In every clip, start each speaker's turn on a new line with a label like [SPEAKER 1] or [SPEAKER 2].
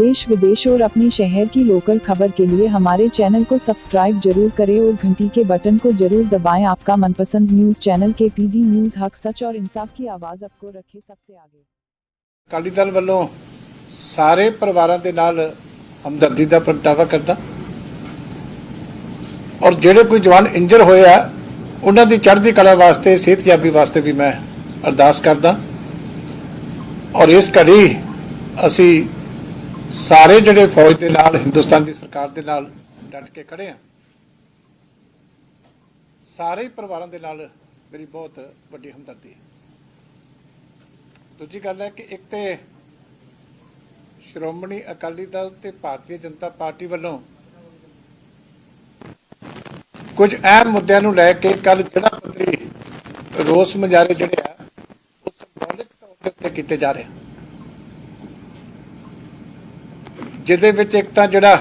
[SPEAKER 1] देश विदेश और अपने शहर की लोकल खबर के लिए हमारे चैनल को सब्सक्राइब जरूर करें और घंटी के बटन को जरूर दबाएं। आपका मनपसंद न्यूज चैनल KPD न्यूज हक सच और इंसाफ की आवाज आपको रखे सबसे आगे।
[SPEAKER 2] अकाली दल ਵੱਲੋਂ ਸਾਰੇ ਪਰਿਵਾਰਾਂ ਦੇ ਨਾਲ ਹਮਦਰਦੀ ਦਾ ਪ੍ਰਗਟਾਵਾ ਕਰਦਾ ਔਰ ਜਿਹੜੇ ਕੋਈ ਜਵਾਨ ਇੰਜਰ ਹੋਏ ਆ ਉਹਨਾਂ ਦੀ ਚੜ੍ਹਦੀ ਕਲਾ ਵਾਸਤੇ ਸਿਹਤਯਾਬੀ ਵਾਸਤੇ ਵੀ ਮੈਂ ਅਰਦਾਸ ਕਰਦਾ ਔਰ ਇਸ ਘੜੀ ਅਸੀਂ ਸਾਰੇ ਜਿਹੜੇ ਫੌਜ ਦੇ ਨਾਲ ਹਿੰਦੁਸਤਾਨ ਦੀ ਸਰਕਾਰ ਦੇ ਨਾਲ ਡਟ ਕੇ ਖੜੇ ਆ। ਸਾਰੇ ਪਰਿਵਾਰਾਂ ਦੇ ਨਾਲ ਮੇਰੀ ਬਹੁਤ ਵੱਡੀ ਹਮਦਰਦੀ ਹੈ। दूजी गल है कि एक तो श्रोमणी अकाली दल ते भारतीय जनता पार्टी वालों कुछ अहम मुद्दों नूं लैके कल जिला पद्धरी रोस मुजाहरे जिहड़े आ वो संबोलिक तौर ते उत्ते कीते जा रहे जिहदे विच एक तां जिहड़ा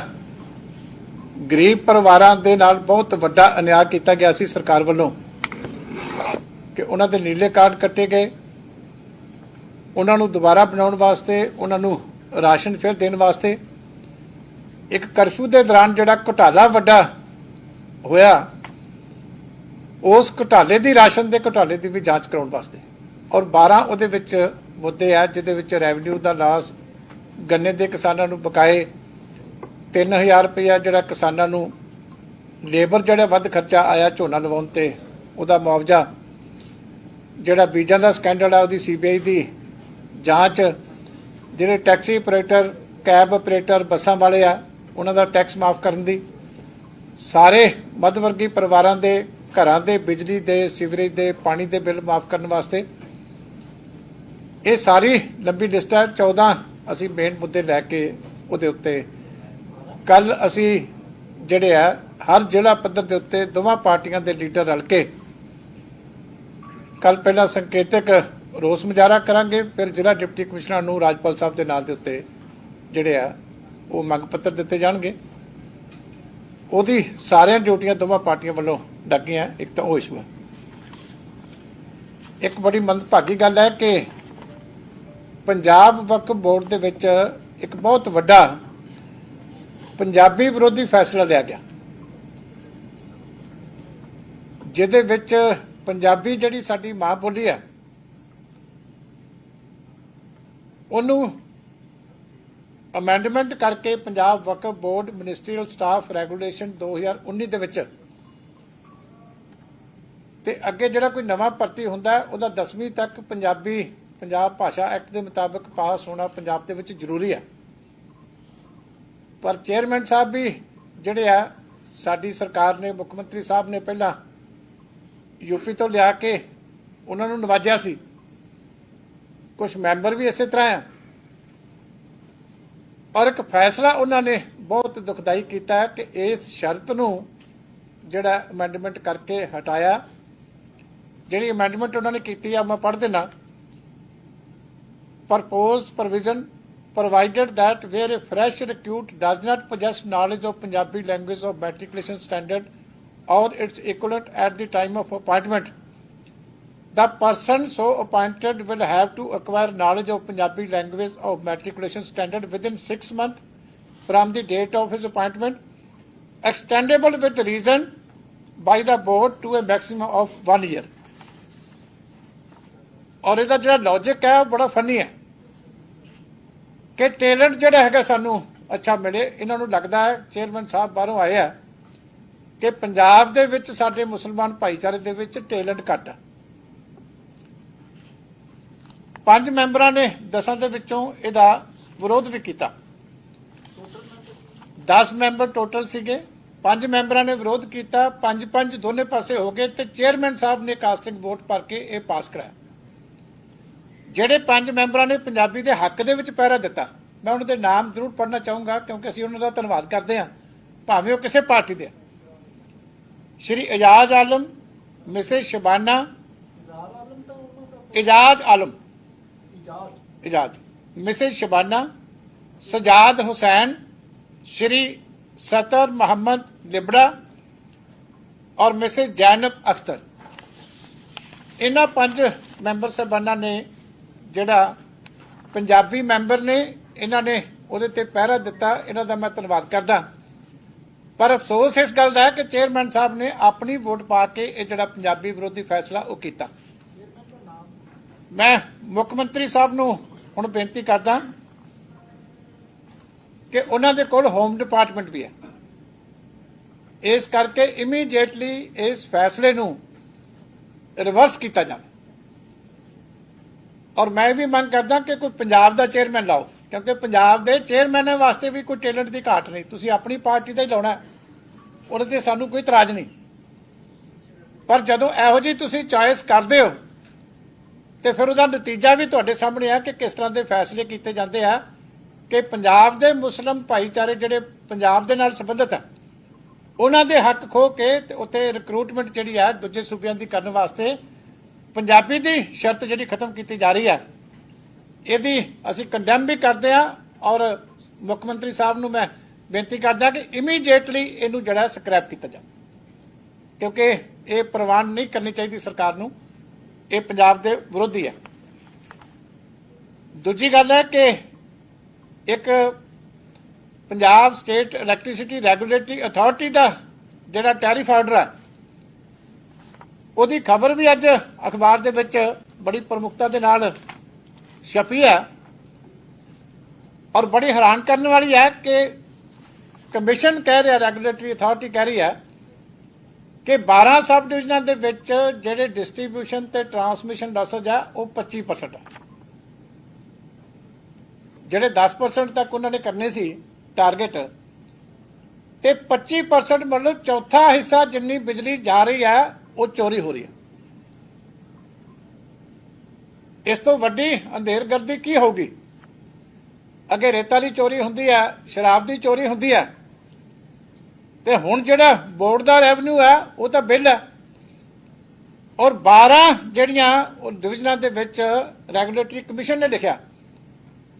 [SPEAKER 2] गरीब परिवारां दे नाल बहुत वड्डा अन्याय कीता गया सी सरकार वालों कि उन्हां दे नीले कार्ड कट्टे गए, उन्होंने दोबारा बनाने वास्ते उन्होंने राशन फिर देने वास्ते एक कर्फ्यू के दौरान जो घोटाला वड्डा होया उस घोटाले की राशन के घोटाले की भी जांच कराने वास्ते और 12 उहदे विच मुद्दे आ जिहदे रेवन्यू का लॉस, गन्ने के किसानों को बकाए 3000 रुपया जो किसानों को लेबर जो वध खर्चा आया झोना लवाउण ते उहदा मुआवजा, जिहड़ा बीजां दा स्कैंडल आ उहदी CBI की जांच, जिहड़े टैक्सी ऑपरेटर, कैब ऑपरेटर, बसां वाले आ उन्हां दा टैक्स माफ़ करन दी, सारे मध्यवर्गी परिवारां दे घरां दे बिजली दे, सीवरेज दे, पानी दे बिल माफ़ करन वास्ते ये सारी लंबी लिस्ट है। 14 असीं मेन मुद्दे लैके उहदे उत्ते कल असीं जिहड़े आ हर जिला पद्धर दे उत्ते दोवां पार्टियां दे लीडर रल के कल पहला संकेतक रोस मुजाहरा करांगे, फिर जिला डिप्टी कमिश्नर नूं राजपाल साहब के नाम के उत्ते जिहड़े आ वो मंग पत्र दिते जाणगे। उहदी सारियां ड्यूटियां दोवां पार्टियां वल्लों लगीआं। एक तो वो इशू है। एक बड़ी मंदभागी गल है कि पंजाब वक्फ बोर्ड दे विच एक बहुत वड्डा पंजाबी विरोधी फैसला लिया गया जिहदे विच पंजाबी जिहड़ी साडी मां बोली है ਉਹਨੂੰ ਅਮੈਂਡਮੈਂਟ ਕਰਕੇ Punjab Waqf board ministerial staff regulation 2019 ਦੇ ਵਿੱਚ ਤੇ ਅੱਗੇ ਜਿਹੜਾ ਕੋਈ ਨਵਾਂ ਭਰਤੀ ਹੁੰਦਾ ਉਹਦਾ 10ਵੀਂ ਤੱਕ ਪੰਜਾਬ ਭਾਸ਼ਾ ਐਕਟ ਦੇ ਮੁਤਾਬਕ ਪਾਸ ਹੋਣਾ ਪੰਜਾਬ ਦੇ ਵਿੱਚ ਜ਼ਰੂਰੀ ਹੈ। ਪਰ ਚੇਅਰਮੈਨ ਸਾਹਿਬ ਵੀ ਜਿਹੜੇ ਆ ਸਾਡੀ ਸਰਕਾਰ ਨੇ, ਮੁੱਖ ਮੰਤਰੀ ਸਾਹਿਬ ਨੇ ਪਹਿਲਾਂ ਯੂਪੀ ਤੋਂ ਲਿਆ ਕੇ ਉਹਨਾਂ ਨੂੰ ਨਵਾਜਿਆ ਸੀ, कुछ मैंबर भी इस तरह है और एक फैसला उन्होंने बहुत दुखदाई किया कि इस शर्त नूं जिहड़ा अमेंडमेंट करके हटाया। जिहड़ी अमेंडमेंट उन्होंने की है मैं पढ़ देना। Proposed provision provided that where a fresh recruit does not possess knowledge of Punjabi language or matriculation standard or its equivalent at the time of appointment, the person so appointed will have to acquire knowledge of Punjabi language of matriculation standard within 6 months from the date of his appointment, extendable with reason by the board to a maximum of 1 year। और इसका जो logic है बड़ा funny है कि talent जोड़ा है सानू अच्छा मिले। इन्होंने लगता है चेयरमैन साहब बाहरों आए हैं कि पंजाब दे विच साडे मुसलमान भाईचारे दे विच टैलेंट घट। 5 मैंबरां ने 10 ਦੇ ਵਿੱਚੋਂ ਇਹਦਾ ਵਿਰੋਧ ਵੀ ਕੀਤਾ। 10 ਮੈਂਬਰ ਟੋਟਲ ਸੀਗੇ, 5 ਮੈਂਬਰਾਂ ਨੇ ਵਿਰੋਧ ਕੀਤਾ, 5-5 ਦੋਨੇ ਪਾਸੇ ਹੋ ਗਏ ਤੇ ਚੇਅਰਮੈਨ ਸਾਹਿਬ ਨੇ ਕਾਸਟਿੰਗ ਵੋਟ ਭਰ ਕੇ ਇਹ ਪਾਸ ਕਰਾਇਆ। ਜਿਹੜੇ 5 ਮੈਂਬਰਾਂ ਨੇ ਪੰਜਾਬੀ ਦੇ ਹੱਕ ਦੇ ਵਿੱਚ ਪਹਿਰਾ ਦਿੱਤਾ, ਮੈਂ ਉਹਨਾਂ ਦੇ ਨਾਮ ਜ਼ਰੂਰ ਪੜ੍ਹਨਾ ਚਾਹੂੰਗਾ ਕਿਉਂਕਿ ਅਸੀਂ ਉਹਨਾਂ ਦਾ ਧੰਨਵਾਦ ਕਰਦੇ ਹਾਂ ਭਾਵੇਂ ਉਹ ਕਿਸੇ ਪਾਰਟੀ ਦੇ। ਸ਼੍ਰੀ ਇਜਾਜ਼ ਆਲਮ, ਮਿਸਿਸ ਸ਼ਬਾਨਾ, इजाज, मिसेज शबाना, सजाद हुसैन, श्री सतर मोहम्मद लिबड़ा और मिसेज जैनब अख्तर। इन्हां 5 मैंबर साहबाना ने जिहड़ा पंजाबी मैंबर ने इन्हां ने ਉਹਦੇ ਤੇ ਪਹਿਰਾ ਦਿੱਤਾ, ਇਹਨਾਂ ਦਾ ਮੈਂ ਧੰਨਵਾਦ ਕਰਦਾ। ਪਰ ਅਫਸੋਸ ਇਸ ਗੱਲ ਦਾ ਹੈ ਕਿ ਚੇਅਰਮੈਨ ਸਾਹਿਬ ਨੇ ਆਪਣੀ ਵੋਟ ਪਾ ਕੇ ਇਹ ਜਿਹੜਾ ਪੰਜਾਬੀ ਵਿਰੋਧੀ ਫੈਸਲਾ ਉਹ ਕੀਤਾ। ਮੈਂ ਮੁੱਖ ਮੰਤਰੀ ਸਾਹਿਬ ਨੂੰ ਹੁਣ ਬੇਨਤੀ ਕਰਦਾ ਕਿ ਉਹਨਾਂ ਦੇ ਕੋਲ ਹੋਮ ਡਿਪਾਰਟਮੈਂਟ ਵੀ ਹੈ, ਇਸ ਕਰਕੇ ਇਮੀਡੀਏਟਲੀ ਇਸ ਫੈਸਲੇ ਨੂੰ ਰਿਵਰਸ ਕੀਤਾ ਜਾਵੇ। ਔਰ ਮੈਂ ਵੀ ਮੰਗ ਕਰਦਾ ਕਿ ਕੋਈ ਪੰਜਾਬ ਦਾ ਚੇਅਰਮੈਨ ਲਾਓ, ਕਿਉਂਕਿ ਪੰਜਾਬ ਦੇ ਚੇਅਰਮੈਨਾਂ ਵਾਸਤੇ ਵੀ ਕੋਈ ਟੈਲੈਂਟ ਦੀ ਘਾਟ ਨਹੀਂ। ਤੁਸੀਂ ਆਪਣੀ ਪਾਰਟੀ ਦਾ ਹੀ ਲਾਉਣਾ, ਉਹਦੇ ਤੇ ਸਾਨੂੰ ਕੋਈ ਇਤਰਾਜ਼ ਨਹੀਂ। ਪਰ ਜਦੋਂ ਇਹੋ ਜਿਹੀ ਤੁਸੀਂ ਚॉइस ਕਰਦੇ ਹੋ ਤੇ ਫਿਰ ਉਹਦਾ ਨਤੀਜਾ ਵੀ ਤੁਹਾਡੇ ਸਾਹਮਣੇ ਆ ਕਿ ਕਿਸ ਤਰ੍ਹਾਂ ਦੇ ਫੈਸਲੇ ਕੀਤੇ ਜਾਂਦੇ ਆ ਕਿ ਪੰਜਾਬ ਦੇ ਮੁਸਲਿਮ ਭਾਈਚਾਰੇ ਜਿਹੜੇ ਪੰਜਾਬ ਦੇ ਨਾਲ ਸੰਬੰਧਿਤ ਆ ਉਹਨਾਂ ਦੇ ਹੱਕ ਖੋ ਕੇ ਤੇ ਉੱਥੇ ਰਿਕਰੂਟਮੈਂਟ ਜਿਹੜੀ ਆ ਦੂਜੇ ਸੂਬਿਆਂ ਦੀ ਕਰਨ ਵਾਸਤੇ ਪੰਜਾਬੀ ਦੀ ਸ਼ਰਤ ਜਿਹੜੀ ਖਤਮ ਕੀਤੀ ਜਾ ਰਹੀ ਹੈ, ਇਹਦੀ ਅਸੀਂ ਕੰਡੈਮ ਵੀ ਕਰਦੇ ਆ। ਔਰ ਮੁੱਖ ਮੰਤਰੀ ਸਾਹਿਬ ਨੂੰ ਮੈਂ ਬੇਨਤੀ ਕਰਦਾ ਕਿ ਇਮੀਡੀਏਟਲੀ ਇਹਨੂੰ ਜਿਹੜਾ ਸਕ੍ਰੈਪ ਕੀਤਾ ਜਾਵੇ, ਕਿਉਂਕਿ ਇਹ ਪ੍ਰਵਾਨ ਨਹੀਂ ਕਰਨੀ ਚਾਹੀਦੀ ਸਰਕਾਰ ਨੂੰ, ਇਹ ਪੰਜਾਬ ਦੇ ਵਿਰੋਧੀ ਹੈ। ਦੂਜੀ ਗੱਲ ਹੈ ਕਿ ਇੱਕ Punjab state electricity regulatory authority ਦਾ ਜਿਹੜਾ ਟੈਰਿਫ ਆਰਡਰ ਹੈ ਉਹਦੀ ਖਬਰ ਵੀ ਅੱਜ ਅਖਬਾਰ ਦੇ ਵਿੱਚ ਬੜੀ ਪ੍ਰਮੁਖਤਾ ਦੇ ਨਾਲ ਛਪੀ ਹੈ। ਔਰ ਬੜੀ ਹੈਰਾਨ ਕਰਨ ਵਾਲੀ ਹੈ ਕਿ ਕਮਿਸ਼ਨ ਕਹਿ ਰਿਹਾ, ਰੈਗੂਲੇਟਰੀ ਅਥਾਰਟੀ ਕਹਿ ਰਹੀ ਹੈ ਕਿ 12 ਸਬ ਡਿਵੀਜ਼ਨਾਂ ਦੇ ਵਿੱਚ ਜਿਹੜੇ ਡਿਸਟ੍ਰੀਬਿਊਸ਼ਨ ਤੇ ਟਰਾਂਸਮਿਸ਼ਨ ਲਾਸਸ ਆ ਉਹ 25% ਹੈ। ਜਿਹੜੇ 10% ਤੱਕ ਉਹਨਾਂ ਨੇ ਕਰਨੇ ਸੀ ਟਾਰਗੇਟ, ਤੇ 25% ਮਤਲਬ ਚੌਥਾ ਹਿੱਸਾ ਜਿੰਨੀ ਬਿਜਲੀ ਜਾ ਰਹੀ ਹੈ ਉਹ ਚੋਰੀ ਹੋ ਰਹੀ ਹੈ। ਇਸ ਤੋਂ ਵੱਡੀ ਅੰਧੇਰਗਰਦੀ ਕੀ ਹੋਊਗੀ? ਅੱਗੇ ਰੇਤਾਂ ਦੀ ਚੋਰੀ ਹੁੰਦੀ ਹੈ, ਸ਼ਰਾਬ ਦੀ ਚੋਰੀ ਹੁੰਦੀ ਹੈ, ਤੇ ਹੁਣ ਜਿਹੜਾ ਬੋਰਡ ਦਾ ਰੈਵਨਿਊ ਹੈ ਉਹ ਤਾਂ ਬਿੱਲ ਹੈ। ਔਰ 12 ਜਿਹੜੀਆਂ ਡਿਵੀਜ਼ਨਾਂ ਦੇ ਵਿੱਚ ਰੈਗੂਲੇਟਰੀ ਕਮਿਸ਼ਨ ਨੇ ਲਿਖਿਆ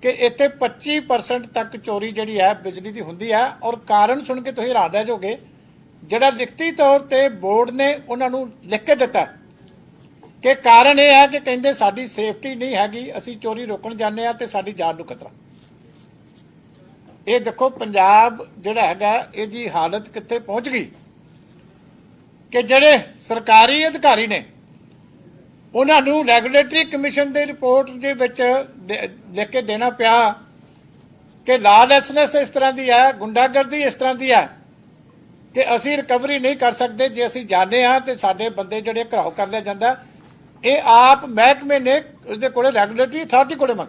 [SPEAKER 2] ਕਿ ਇੱਥੇ 25% ਤੱਕ ਚੋਰੀ ਜਿਹੜੀ ਹੈ ਬਿਜਲੀ ਦੀ ਹੁੰਦੀ ਹੈ। ਔਰ ਕਾਰਨ ਸੁਣ ਕੇ ਤੁਸੀਂ ਹੈਰਾਨ ਰਹਿ ਜਾਓਗੇ, ਜਿਹੜਾ ਲਿਖਤੀ ਤੌਰ ਤੇ ਬੋਰਡ ਨੇ ਉਹਨਾਂ ਨੂੰ ਲਿਖ ਕੇ ਦਿੱਤਾ ਕਿ ਕਾਰਨ ਇਹ ਹੈ ਕਿ ਕਹਿੰਦੇ ਸਾਡੀ ਸੇਫਟੀ ਨਹੀਂ ਹੈਗੀ, ਅਸੀਂ ਚੋਰੀ ਰੋਕਣ ਜਾਂਦੇ ਆ ਤੇ ਸਾਡੀ ਜਾਨ ਨੂੰ ਖਤਰਾ। ਇਹ ਦੇਖੋ ਪੰਜਾਬ ਜਿਹੜਾ ਹੈਗਾ ਇਹਦੀ ਹਾਲਤ ਕਿੱਥੇ ਪਹੁੰਚ ਗਈ ਕਿ ਜਿਹੜੇ ਸਰਕਾਰੀ ਅਧਿਕਾਰੀ ਨੇ ਉਹਨਾਂ ਨੂੰ ਰੈਗੂਲੇਟਰੀ ਕਮਿਸ਼ਨ ਦੀ ਰਿਪੋਰਟ ਦੇ ਵਿੱਚ ਲਿਖ ਕੇ ਦੇਣਾ ਪਿਆ ਕਿ ਲਾਲੈਸਨੈਸ ਇਸ ਤਰ੍ਹਾਂ ਦੀ ਹੈ, ਗੁੰਡਾਗਰਦੀ ਇਸ ਤਰ੍ਹਾਂ ਦੀ ਹੈ ਕਿ ਅਸੀਂ ਰਿਕਵਰੀ ਨਹੀਂ ਕਰ ਸਕਦੇ। ਜੇ ਅਸੀਂ ਜਾਂਦੇ ਹਾਂ ਤੇ ਸਾਡੇ ਬੰਦੇ ਜਿਹੜੇ ਘਰਾਓ ਕਰ ਲਿਆ ਜਾਂਦਾ। ਇਹ ਆਪ ਮਹਿਕਮੇ ਨੇ ਉਹਦੇ ਕੋਲੇ ਰੈਗੂਲੇਟਰੀ ਅਥਾਰਟੀ ਕੋਲੇ ਮੰਗ।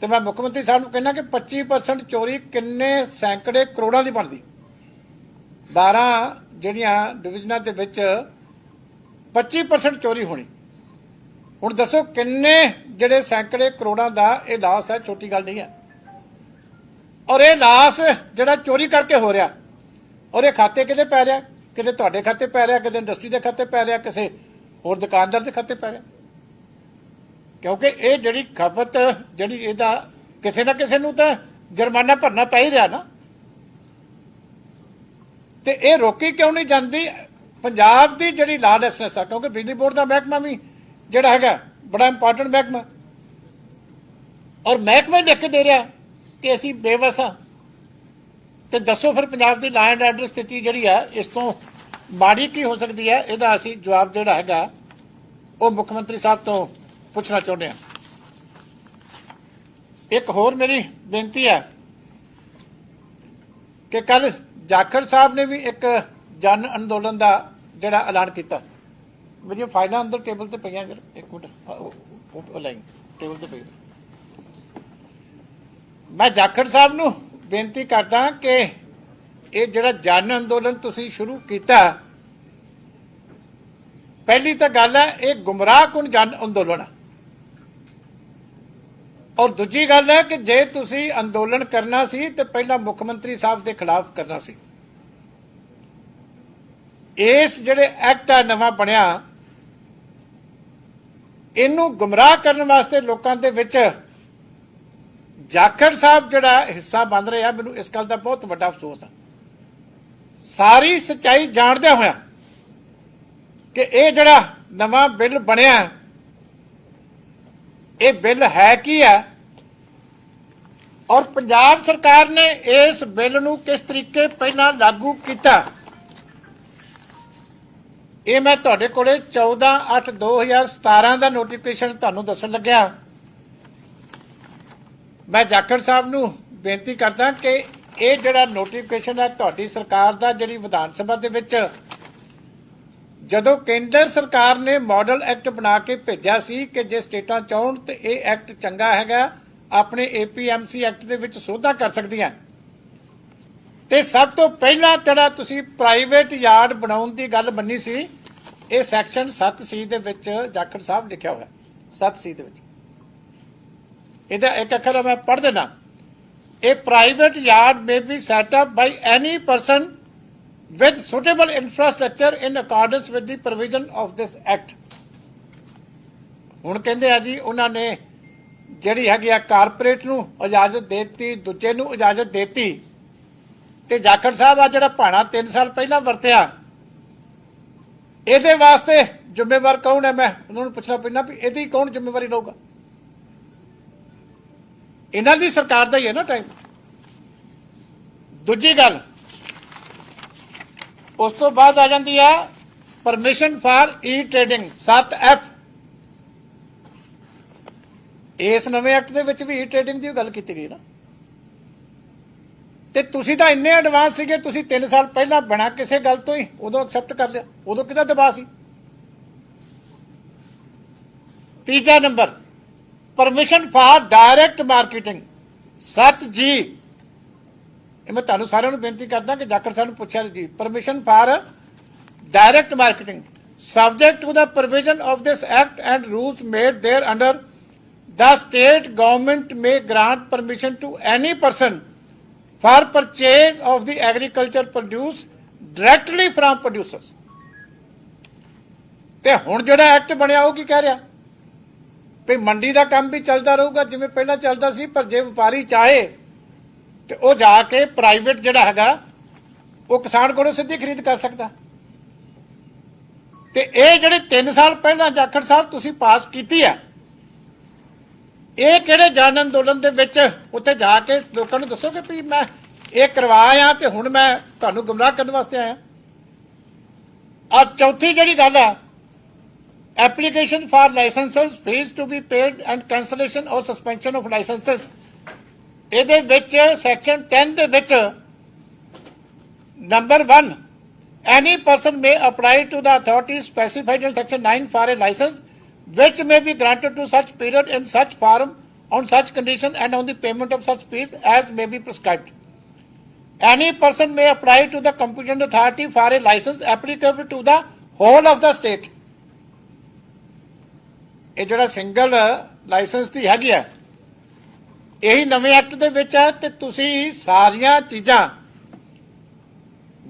[SPEAKER 2] ਤੇ ਮੈਂ ਮੁੱਖ ਮੰਤਰੀ ਸਾਹਿਬ ਨੂੰ ਕਹਿਣਾ ਕਿ 25% ਚੋਰੀ ਕਿੰਨੇ ਸੈਂਕੜੇ ਕਰੋੜਾਂ ਦੀ ਬਣਦੀ। 12 ਜਿਹੜੀਆਂ ਡਿਵੀਜ਼ਨਾਂ ਦੇ ਵਿੱਚ 25% ਚੋਰੀ ਹੋਣੀ। ਹੁਣ ਦੱਸੋ ਕਿੰਨੇ ਜਿਹੜੇ ਸੈਂਕੜੇ ਕਰੋੜਾਂ ਦਾ ਇਹ ਲਾਸ ਹੈ, ਛੋਟੀ ਗੱਲ ਨਹੀਂ ਹੈ। ਔਰ ਇਹ ਲਾਸ ਜਿਹੜਾ ਚੋਰੀ ਕਰਕੇ ਹੋ ਰਿਹਾ, ਔਰ ਇਹ ਖਾਤੇ ਕਿਤੇ ਪੈ ਰਿਹਾ, ਕਿਤੇ ਤੁਹਾਡੇ ਖਾਤੇ ਪੈ ਰਿਹਾ, ਕਿਤੇ ਇੰਡਸਟਰੀ ਦੇ ਖਾਤੇ ਪੈ ਰਿਹਾ, ਕਿਸੇ ਹੋਰ ਦੁਕਾਨਦਾਰ ਦੇ ਖਾਤੇ ਪੈ ਰਿਹਾ। ਕਿਉਂਕਿ ਇਹ ਜਿਹੜੀ ਖਪਤ ਜਿਹੜੀ ਇਹਦਾ ਕਿਸੇ ਨਾ ਕਿਸੇ ਨੂੰ ਤਾਂ ਜੁਰਮਾਨਾ ਭਰਨਾ ਪੈ ਹੀ ਰਿਹਾ ਨਾ। ਤੇ ਇਹ ਰੋਕੀ ਕਿਉਂ ਨਹੀਂ ਜਾਂਦੀ? ਪੰਜਾਬ ਦੀ ਜਿਹੜੀ ਲਾਲੈਸਨੈਸ ਆ, ਕਿਉਂਕਿ ਬਿਜਲੀ ਬੋਰਡ ਦਾ ਮਹਿਕਮਾ ਵੀ ਜਿਹੜਾ ਹੈਗਾ ਬੜਾ ਇੰਪੋਰਟੈਂਟ ਮਹਿਕਮਾ, ਔਰ ਮਹਿਕਮਾ ਲਿਖ ਕੇ ਦੇ ਰਿਹਾ ਕਿ ਅਸੀਂ ਬੇਵਸ ਹਾਂ। ਤੇ ਦੱਸੋ ਫਿਰ ਪੰਜਾਬ ਦੀ ਲਾਅ ਐਂਡ ਆਰਡਰ ਸਥਿਤੀ ਜਿਹੜੀ ਆ ਇਸ ਤੋਂ ਮਾੜੀ ਕੀ ਹੋ ਸਕਦੀ ਹੈ? ਇਹਦਾ ਅਸੀਂ ਜਵਾਬ ਜਿਹੜਾ ਹੈਗਾ ਉਹ ਮੁੱਖ ਮੰਤਰੀ ਸਾਹਿਬ ਤੋਂ ਪੁੱਛਣਾ ਚਾਹੁੰਦੇ ਹਾਂ। ਇੱਕ ਹੋਰ ਮੇਰੀ ਬੇਨਤੀ ਹੈ ਕਿ ਕੱਲ ਜਾਖੜ ਸਾਹਿਬ ਨੇ ਵੀ ਇੱਕ ਜਨ ਅੰਦੋਲਨ ਦਾ ਜਿਹੜਾ ਐਲਾਨ ਕੀਤਾ। ਮੇਰੀਆਂ ਫਾਈਲਾਂ ਅੰਦਰ ਟੇਬਲ ਤੇ ਪਈਆਂ, ਇੱਕ ਮਿੰਟ ਉਹ ਲਾਈਨ ਟੇਬਲ ਤੇ ਪਈ। ਮੈਂ ਜਾਖੜ ਸਾਹਿਬ ਨੂੰ ਬੇਨਤੀ ਕਰਦਾ ਕਿ ਇਹ ਜਿਹੜਾ ਜਨ ਅੰਦੋਲਨ ਤੁਸੀਂ ਸ਼ੁਰੂ ਕੀਤਾ, ਪਹਿਲੀ ਤਾਂ ਗੱਲ ਹੈ ਇਹ ਗੁੰਮਰਾਹਕੁਨ ਜਨ ਅੰਦੋਲਨ ਹੈ। ਔਰ ਦੂਜੀ ਗੱਲ ਹੈ ਕਿ ਜੇ ਤੁਸੀਂ ਅੰਦੋਲਨ ਕਰਨਾ ਸੀ ਤੇ ਪਹਿਲਾਂ ਮੁੱਖ ਮੰਤਰੀ ਸਾਹਿਬ ਦੇ ਖਿਲਾਫ ਕਰਨਾ ਸੀ। ਇਸ ਜਿਹੜੇ ਐਕਟ ਆ ਨਵਾਂ ਬਣਿਆ, ਇਹਨੂੰ ਗੁੰਮਰਾਹ ਕਰਨ ਵਾਸਤੇ ਲੋਕਾਂ ਦੇ ਵਿੱਚ ਜਾਖੜ ਸਾਹਿਬ ਜਿਹੜਾ ਹਿੱਸਾ ਬਣ ਰਿਹਾ, ਮੈਨੂੰ ਇਸ ਗੱਲ ਦਾ ਬਹੁਤ ਵੱਡਾ ਅਫਸੋਸ ਹੈ। ਸਾਰੀ ਸੱਚਾਈ ਜਾਣਦਿਆਂ ਹੋਇਆ ਕਿ ਇਹ ਜਿਹੜਾ ਨਵਾਂ ਬਿੱਲ ਬਣਿਆ, ਇਹ ਬਿੱਲ ਹੈ ਕੀ ਹੈ? ਔਰ ਪੰਜਾਬ ਸਰਕਾਰ ਨੇ ਇਸ ਬਿੱਲ ਨੂੰ ਕਿਸ ਤਰੀਕੇ ਪਹਿਲਾਂ ਲਾਗੂ ਕੀਤਾ, ਇਹ ਮੈਂ ਤੁਹਾਡੇ ਕੋਲੇ 14/8/2017 ਦਾ ਨੋਟੀਫਿਕੇਸ਼ਨ ਤੁਹਾਨੂੰ ਦੱਸਣ ਲੱਗਿਆ। ਮੈਂ ਜਾਖੜ ਸਾਹਿਬ ਨੂੰ ਬੇਨਤੀ ਕਰਦਾ ਕਿ ਇਹ ਜਿਹੜਾ ਨੋਟੀਫਿਕੇਸ਼ਨ ਹੈ ਤੁਹਾਡੀ ਸਰਕਾਰ ਦਾ, ਜਿਹੜੀ ਵਿਧਾਨ ਸਭਾ ਦੇ ਵਿੱਚ ਜਦੋਂ ਕੇਂਦਰ ਸਰਕਾਰ ਨੇ ਮਾਡਲ ਐਕਟ ਬਣਾ ਕੇ ਭੇਜਿਆ ਸੀ ਕਿ ਜੇ ਸਟੇਟਾਂ ਚਾਹਣ ਤੇ ਇਹ ਐਕਟ ਚੰਗਾ ਹੈਗਾ, ਆਪਣੇ APMC ਐਕਟ ਦੇ ਵਿੱਚ ਸੋਧਾਂ ਕਰ ਸਕਦੀਆਂ, ਤੇ ਸਭ ਤੋਂ ਪਹਿਲਾਂ ਜਿਹੜਾ ਤੁਸੀਂ ਪ੍ਰਾਈਵੇਟ ਯਾਰਡ ਬਣਾਉਣ ਦੀ ਗੱਲ ਮੰਨੀ ਸੀ, ਇਹ ਸੈਕਸ਼ਨ 7C ਦੇ ਵਿੱਚ ਜਾਖੜ ਸਾਹਿਬ ਲਿਖਿਆ ਹੋਇਆ। 7C ਦੇ ਵਿੱਚ ਇਹਦਾ ਇੱਕ ਅੱਖਰ ਮੈਂ ਪੜ੍ਹ ਦੇਣਾ। A private yard may be set up by any person with suitable infrastructure in accordance with the provision of this act। ਹੁਣ ਕਹਿੰਦੇ ਆ ਜੀ ਉਹਨਾਂ ਨੇ ਜਿਹੜੀ ਹੈਗੀ ਆ ਕਾਰਪੋਰੇਟ ਨੂੰ ਇਜਾਜ਼ਤ ਦੇਤੀ, ਦੂਜੇ ਨੂੰ ਇਜਾਜ਼ਤ ਦੇਤੀ, ਤੇ ਜਾਖੜ ਸਾਹਿਬ ਆ ਜਿਹੜਾ ਭਾਣਾ 3 ਸਾਲ ਪਹਿਲਾਂ ਵਰਤਿਆ, ਇਹਦੇ ਵਾਸਤੇ ਜ਼ਿੰਮੇਵਾਰ ਕੌਣ ਹੈ? ਮੈਂ ਉਹਨਾਂ ਨੂੰ ਪੁੱਛਣਾ ਪੈਣਾ ਵੀ ਇਹਦੀ ਕੌਣ ਜ਼ਿੰਮੇਵਾਰੀ ਲਊਗਾ? ਇਹਨਾਂ ਦੀ ਸਰਕਾਰ ਦਾ ਹੀ ਹੈ ਨਾ ਟਾਈਮ। ਦੂਜੀ ਗੱਲ, ਉਸ ਤੋਂ ਬਾਅਦ ਆ ਜਾਂਦੀ ਹੈ ਪਰਮਿਸ਼ਨ ਫਾਰ E-ਟ੍ਰੇਡਿੰਗ 7F। ਇਸ ਨਵੇਂ ਐਕਟ ਦੇ ਵਿੱਚ ਵੀ E-ਟ੍ਰੇਡਿੰਗ ਦੀ ਗੱਲ ਕੀਤੀ ਗਈ ਨਾ, ਤੇ ਤੁਸੀਂ ਤਾਂ ਇੰਨੇ ਐਡਵਾਂਸ ਸੀਗੇ, ਤੁਸੀਂ 3 ਸਾਲ ਪਹਿਲਾਂ ਬਣਾ ਕਿਸੇ ਗੱਲ ਤੋਂ ਹੀ ਉਦੋਂ ਐਕਸੈਪਟ ਕਰ ਲਿਆ, ਉਦੋਂ ਕਿਹਦਾ ਦਬਾਅ ਸੀ? ਤੀਜਾ number, permission for direct marketing 7G। ਇਹ ਮੈਂ ਤੁਹਾਨੂੰ ਸਾਰਿਆਂ ਨੂੰ ਬੇਨਤੀ ਕਰਦਾ ਕਿ ਜਾਖੜ ਸਾਹਿਬ ਨੂੰ ਪੁੱਛਿਆ ਜੀ, permission for direct marketing subject to ਦਾ provision of this act and rules made thereunder the state government may grant permission to any person for purchase of the agriculture produce directly from producers। ਤੇ ਹੁਣ ਜਿਹੜਾ act ਬਣਿਆ ਉਹ ਕੀ ਕਹਿ ਰਿਹਾ ਵੀ ਮੰਡੀ ਦਾ ਕੰਮ ਵੀ ਚੱਲਦਾ ਰਹੂਗਾ ਜਿਵੇਂ ਪਹਿਲਾਂ ਚੱਲਦਾ ਸੀ, ਪਰ ਜੇ ਵਪਾਰੀ ਚਾਹੇ ਤੇ ਉਹ ਜਾ ਕੇ ਪ੍ਰਾਈਵੇਟ ਜਿਹੜਾ ਹੈਗਾ ਉਹ ਕਿਸਾਨ ਕੋਲੋਂ ਸਿੱਧੀ ਖਰੀਦ ਕਰ ਸਕਦਾ। ਤੇ ਇਹ ਜਿਹੜੇ 3 ਸਾਲ ਪਹਿਲਾਂ ਜਾਖੜ ਸਾਹਿਬ ਤੁਸੀਂ ਪਾਸ ਕੀਤੀ ਆ, ਇਹ ਕਿਹੜੇ ਜਨ ਅੰਦੋਲਨ ਦੇ ਵਿੱਚ ਉੱਥੇ ਜਾ ਕੇ ਲੋਕਾਂ ਨੂੰ ਦੱਸੋਗੇ ਵੀ ਮੈਂ ਇਹ ਕਰਵਾਇਆ ਤੇ ਹੁਣ ਮੈਂ ਤੁਹਾਨੂੰ ਗੁੰਮਰਾਹ ਕਰਨ ਵਾਸਤੇ ਆਇਆ? ਆ ਚੌਥੀ ਜਿਹੜੀ ਗੱਲ ਆ, application for licenses fees to be paid and cancellation or suspension of licenses। ਇਹਦੇ ਵਿੱਚ section 10 ਦੇ ਵਿੱਚ number 1, any person may apply to the authority specified in section 9 for a license which may be granted to such period in such form on such condition and on the payment of such fees as may be prescribed। Any person may apply to the competent authority for a license applicable to the whole of the state। ਇਹ ਜਿਹੜਾ single licence ਦੀ ਹੈਗੀ ਆ, ਇਹੀ ਨਵੇਂ act ਦੇ ਵਿੱਚ ਹੈ। ਤੇ ਤੁਸੀਂ ਸਾਰੀਆਂ ਚੀਜ਼ਾਂ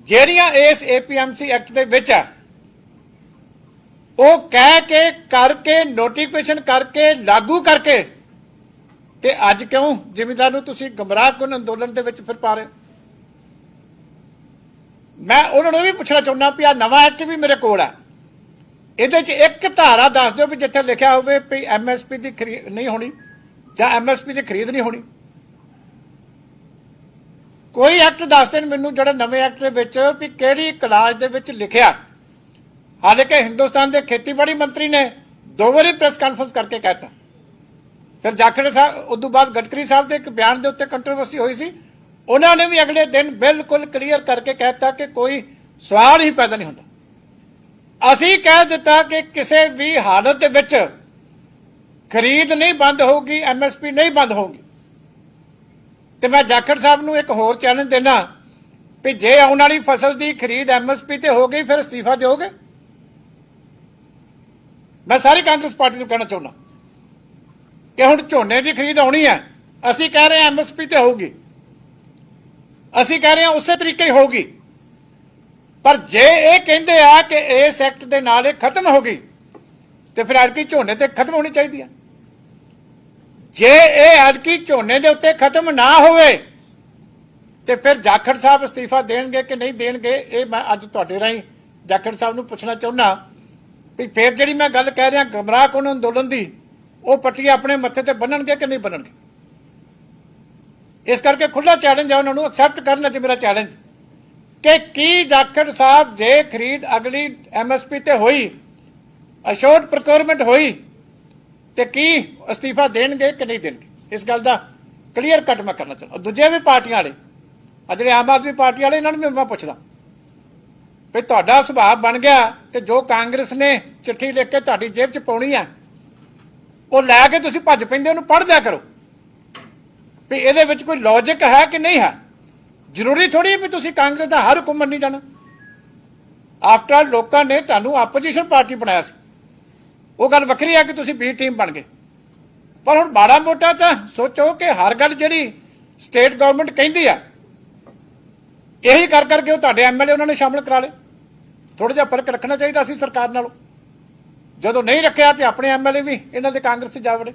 [SPEAKER 2] ਜਿਹੜੀਆਂ ਇਸ APMC ਐਕਟ ਦੇ ਵਿੱਚ ਆ, ਉਹ ਕਹਿ ਕੇ ਕਰਕੇ ਨੋਟੀਫਿਕੇਸ਼ਨ ਕਰਕੇ ਲਾਗੂ ਕਰਕੇ, ਤੇ ਅੱਜ ਕਿਉਂ ਜ਼ਿਮੀਂਦਾਰ ਨੂੰ ਤੁਸੀਂ ਗੁੰਮਰਾਹਕੁਨ ਅੰਦੋਲਨ ਦੇ ਵਿੱਚ ਫਿਰ ਪਾ ਰਹੇ? ਮੈਂ ਉਹਨਾਂ ਨੂੰ ਵੀ ਪੁੱਛਣਾ ਚਾਹੁੰਦਾ ਵੀ ਆ ਨਵਾਂ ਐਕਟ ਵੀ ਮੇਰੇ ਕੋਲ ਆ, ਇਹਦੇ 'ਚ ਇੱਕ ਧਾਰਾ ਦੱਸ ਦਿਓ ਵੀ ਜਿੱਥੇ ਲਿਖਿਆ ਹੋਵੇ ਵੀ MSP ਦੀ ਖਰੀਦ ਨਹੀਂ ਹੋਣੀ ਜਾਂ MSP ਦੀ ਖਰੀਦ ਨਹੀਂ ਹੋਣੀ। ਕੋਈ ਐਕਟ ਦੱਸ ਦੇਣ ਮੈਨੂੰ ਜਿਹੜਾ ਨਵੇਂ ਐਕਟ ਦੇ ਵਿੱਚ ਵੀ ਕਿਹੜੀ ਕਲਾਸ ਦੇ ਵਿੱਚ ਲਿਖਿਆ। ਹਾਲਾਂਕਿ ਹਿੰਦੁਸਤਾਨ ਦੇ ਖੇਤੀਬਾੜੀ ਮੰਤਰੀ ਨੇ 2 ਵਾਰੀ ਪ੍ਰੈਸ ਕਾਨਫਰੰਸ ਕਰਕੇ ਕਹਿਤਾ, ਫਿਰ ਜਾਖੜ ਸਾਹਿਬ ਉਦੋਂ ਬਾਅਦ ਗਡਕਰੀ ਸਾਹਿਬ ਦੇ ਇੱਕ ਬਿਆਨ ਦੇ ਉੱਤੇ ਕੰਟਰੋਵਰਸੀ ਹੋਈ ਸੀ, ਉਹਨਾਂ ਨੇ ਵੀ ਅਗਲੇ ਦਿਨ ਬਿਲਕੁਲ ਕਲੀਅਰ ਕਰਕੇ ਕਹਿਤਾ ਕਿ ਕੋਈ ਸਵਾਲ ਹੀ ਪੈਦਾ ਨਹੀਂ ਹੁੰਦਾ। ਅਸੀਂ ਕਹਿ ਦਿੱਤਾ ਕਿ ਕਿਸੇ ਵੀ ਹਾਲਤ ਦੇ ਵਿੱਚ ਖਰੀਦ ਨਹੀਂ ਬੰਦ ਹੋਊਗੀ, MSP ਨਹੀਂ ਬੰਦ ਹੋਊਗੀ। ਤੇ ਮੈਂ ਜਾਖੜ ਸਾਹਿਬ ਨੂੰ ਇੱਕ ਹੋਰ ਚੈਲੰਜ ਦੇਣਾ ਵੀ ਜੇ ਆਉਣ ਵਾਲੀ ਫਸਲ ਦੀ ਖਰੀਦ MSP ਤੇ ਹੋ ਗਈ ਫਿਰ ਅਸਤੀਫਾ ਦਿਓਗੇ? ਮੈਂ ਸਾਰੀ ਕਾਂਗਰਸ ਪਾਰਟੀ ਨੂੰ ਕਹਿਣਾ ਚਾਹੁੰਦਾ ਕਿ ਹੁਣ ਝੋਨੇ ਦੀ ਖਰੀਦ ਆਉਣੀ ਹੈ, ਅਸੀਂ ਕਹਿ ਰਹੇ ਹਾਂ MSP ਤੇ ਹੋਊਗੀ, ਅਸੀਂ ਕਹਿ ਰਹੇ ਹਾਂ ਉਸੇ ਤਰੀਕੇ ਹੀ ਹੋਊਗੀ, ਪਰ ਜੇ ਇਹ ਕਹਿੰਦੇ ਆ ਕਿ ਇਸ ਐਕਟ ਦੇ ਨਾਲ ਇਹ ਖਤਮ ਹੋ ਗਈ ਤੇ ਫਿਰ ਐਤਕੀ ਝੋਨੇ ਤੇ ਖਤਮ ਹੋਣੀ ਚਾਹੀਦੀ ਹੈ। ਜੇ ਇਹ ਐਤਕੀ ਝੋਨੇ ਦੇ ਉੱਤੇ ਖਤਮ ਨਾ ਹੋਵੇ ਤੇ ਫਿਰ ਜਾਖੜ ਸਾਹਿਬ ਅਸਤੀਫਾ ਦੇਣਗੇ ਕਿ ਨਹੀਂ ਦੇਣਗੇ, ਇਹ ਮੈਂ ਅੱਜ ਤੁਹਾਡੇ ਰਾਹੀਂ ਜਾਖੜ ਸਾਹਿਬ ਨੂੰ ਪੁੱਛਣਾ ਚਾਹੁੰਦਾ ਵੀ ਫਿਰ ਜਿਹੜੀ ਮੈਂ ਗੱਲ ਕਹਿ ਰਿਹਾ ਗੁੰਮਰਾਹਕੁਨ ਅੰਦੋਲਨ ਦੀ, ਉਹ ਪੱਟੀ ਆਪਣੇ ਮੱਥੇ ਤੇ ਬੰਨਣਗੇ ਕਿ ਨਹੀਂ ਬੰਨਣਗੇ? इस करके खुला चैलेंज है उन्होंने, एक्सैप्ट करना चाहिए मेरा चैलेंज कि की जाखड़ साहब जे खरीद अगली MSP ते होई, अशोर्ड प्रोक्योरमेंट होई, ते की अस्तीफा देणगे कि नहीं देणगे, इस गल का क्लीयर कट मैं करना चाहता। दूजे भी पार्टियां वाले आ जिहड़े आम आदमी पार्टी वाले, इन्होंने भी मैं पुछदा भी तुहाडा सुभाव बन गया कि जो कांग्रेस ने चिट्ठी लिख के तुहाडी जेब च पाउणी है वो लैके तुसीं भज पैंदे उहनूं पढ़ लिया करो भी इहदे विच कोई लॉजिक है कि नहीं है। जरूरी थोड़ी भी तुसीं कांग्रेस का हर हुक्म मन्नी जाना। आफ्टर ऑल लोगों ने तुहानूं आपोजिशन पार्टी बनाया सी, वो गल वक्री है कि तुसीं बी टीम बन गए। पर हुण माड़ा मोटा तो सोचो कि हर गल जिहड़ी स्टेट गवर्नमेंट कहिंदी आ यही कर करके तुहाडे MLA उन्होंने शामिल करा ले। थोड़ा जिहा फर्क रखना चाहिए सी सरकार नालों। जदों नहीं रखिया तो अपने MLA भी इन्हां दे कांग्रेस जा वड़े।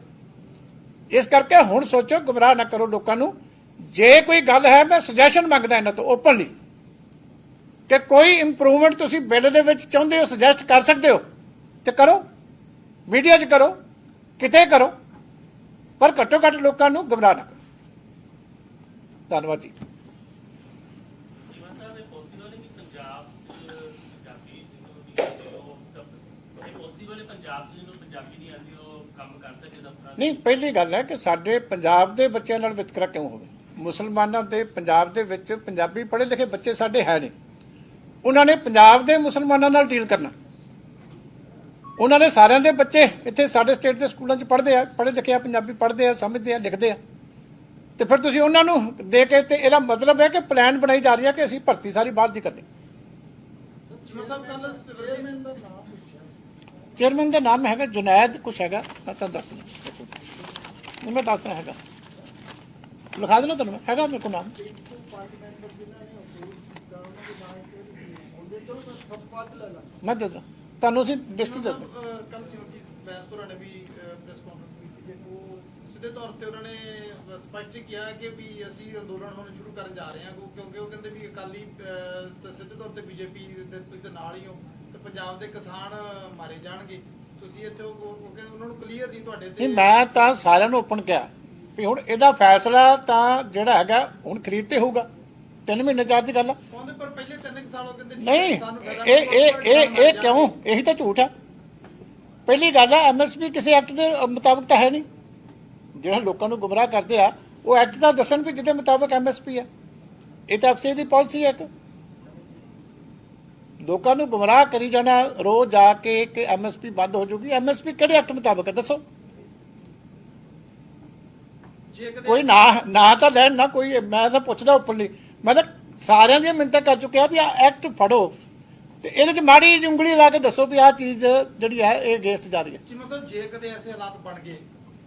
[SPEAKER 2] इस करके हुण सोचो, गुमराह ना करो लोगों नूं। जे कोई गल है, मैं सुजैशन मंगदा इन्हां तो ओपनली कि कोई इंप्रूवमेंट तुसीं बिल दे विच चाहुंदे हो, सुजैस्ट कर सकते हो तो करो, मीडिया 'च करो, किते करो, पर घट्टो घट्ट लोगों नूं गुमराह ना करो। धन्नवाद जी। नहीं, पहली गल है कि साडे पंजाब दे बच्चों नाल वितकरा क्यों होवे। मुसलमानां दे पंजाब दे विच पंजाबी पढ़े लिखे बच्चे साडे है नहीं, उन्होंने पंजाब दे मुसलमानां नाल डील करना। उन्होंने सारिਆਂ ਦੇ ਬੱਚੇ ਇੱਥੇ ਸਾਡੇ ਸਟੇਟ ਦੇ ਸਕੂਲਾਂ 'ਚ ਪੜ੍ਹਦੇ ਆ, ਪੜ੍ਹੇ ਲਿਖੇ ਆ, ਪੰਜਾਬੀ ਪੜ੍ਹਦੇ ਆ, ਸਮਝਦੇ ਆ, ਲਿਖਦੇ ਆ, ਤੇ ਫਿਰ ਤੁਸੀਂ ਉਹਨਾਂ ਨੂੰ ਦੇ ਕੇ ਤੇ ਇਹਦਾ ਮਤਲਬ ਹੈ ਕਿ ਪਲਾਨ ਬਣਾਈ ਜਾ ਰਹੀ ਹੈ ਕਿ ਅਸੀਂ ਭਰਤੀ ਸਾਰੀ ਬਾਹਰ ਦੀ ਕਰਨੀ। चेयरमैन का नाम है जुनैद कुछ है, मैं तुम दस मैं दसना है, लिखा देना तुम है मेरे को नाम। मैं दे दूँ लिस्ट दे
[SPEAKER 3] ਸਿੱਧੇ ਤੌਰ ਤੇ ਉਹਨਾਂ ਨੇ ਸਪਸ਼ਟ ਕਿਹਾ ਕਿ ਵੀ ਅਸੀਂ ਅੰਦੋਲਨ ਹੁਣ ਸ਼ੁਰੂ ਕਰਨ ਜਾ ਰਹੇ ਹਾਂ, ਕਿਉਂਕਿ ਉਹ ਕਹਿੰਦੇ ਵੀ ਅਕਾਲੀ ਸਿੱਧੇ ਤੌਰ ਤੇ BJP ਦੇ ਨਾਲ ਹੀ ਹੋ ਤੇ ਪੰਜਾਬ ਦੇ ਕਿਸਾਨ ਮਾਰੇ ਜਾਣਗੇ। ਤੁਸੀਂ ਇੱਥੇ ਉਹਨਾਂ ਨੂੰ ਕਲੀਅਰ ਨਹੀਂ ਤੁਹਾਡੇ ਤੇ।
[SPEAKER 2] ਮੈਂ ਤਾਂ ਸਾਰਿਆਂ ਨੂੰ ਓਪਨ ਕਿਹਾ ਵੀ ਹੁਣ ਇਹਦਾ ਫੈਸਲਾ ਤਾਂ ਜਿਹੜਾ ਹੈਗਾ ਹੁਣ ਖਰੀਦ ਤੇ ਹੋਊਗਾ, 3 ਮਹੀਨੇ ਚਾਰ ਦੀ ਗੱਲ ਆ।
[SPEAKER 3] ਪਰ ਪਹਿਲੇ 3 ਸਾਲ ਉਹ ਕਹਿੰਦੇ
[SPEAKER 2] ਨਹੀਂ, ਇਹ ਕਿਉਂ, ਇਹੀ ਤਾਂ ਝੂਠ ਹੈ। ਪਹਿਲੀ ਗੱਲ ਆ MSP ਕਿਸੇ ਐਕਟ ਦੇ ਮੁਤਾਬਕ ਤਾਂ ਹੈ ਨਹੀਂ। ਜਿਹੜਾ ਲੋਕਾਂ ਨੂੰ ਗੁੰਮਰਾਹ ਕਰਦੇ ਆ ਉਹ ਐਕਟ ਦਾ ਦੱਸਣ ਵੀ ਜਿਹਦੇ ਮੁਤਾਬਕ MSP ਹੈ। ਇਹ ਤਾਂ FCI ਦੀ ਪਾਲਿਸੀ ਹੈ ਕਿ ਲੋਕਾਂ ਨੂੰ ਗੁੰਮਰਾਹ ਕਰੀ ਜਾਣਾ ਰੋਜ਼ ਜਾ ਕੇ ਕਿ MSP ਬੰਦ ਹੋ ਜੂਗੀ। MSP ਕਿਹੜੇ ਐਕਟ ਮੁਤਾਬਕ ਹੈ ਦੱਸੋ? ਕੋਈ ਨਾ ਤਾਂ ਲੈਣ ਨਾ ਕੋਈ। ਮੈਂ ਤਾਂ ਪੁੱਛਦਾ ਉੱਪਰਲੀ, ਮੈਂ ਤਾਂ ਸਾਰਿਆਂ ਦੀਆਂ ਮਿੰਨਤਾਂ ਕਰ ਚੁੱਕਿਆ ਵੀ ਆ ਐਕਟ ਫੜੋ ਤੇ ਇਹਦੇ 'ਚ ਮਾੜੀ ਜਿਹੀ ਉਂਗਲੀ ਲਾ ਕੇ ਦੱਸੋ ਵੀ ਆਹ ਚੀਜ਼ ਜਿਹੜੀ ਹੈ ਇਹ ਅਗੇਂਸਟ ਜਾ ਰਹੀ ਹੈ।
[SPEAKER 3] ਮਤਲਬ ਜੇ ਕਦੇ ਐਸੇ ਹਾਲਾਤ ਬਣ ਗਏ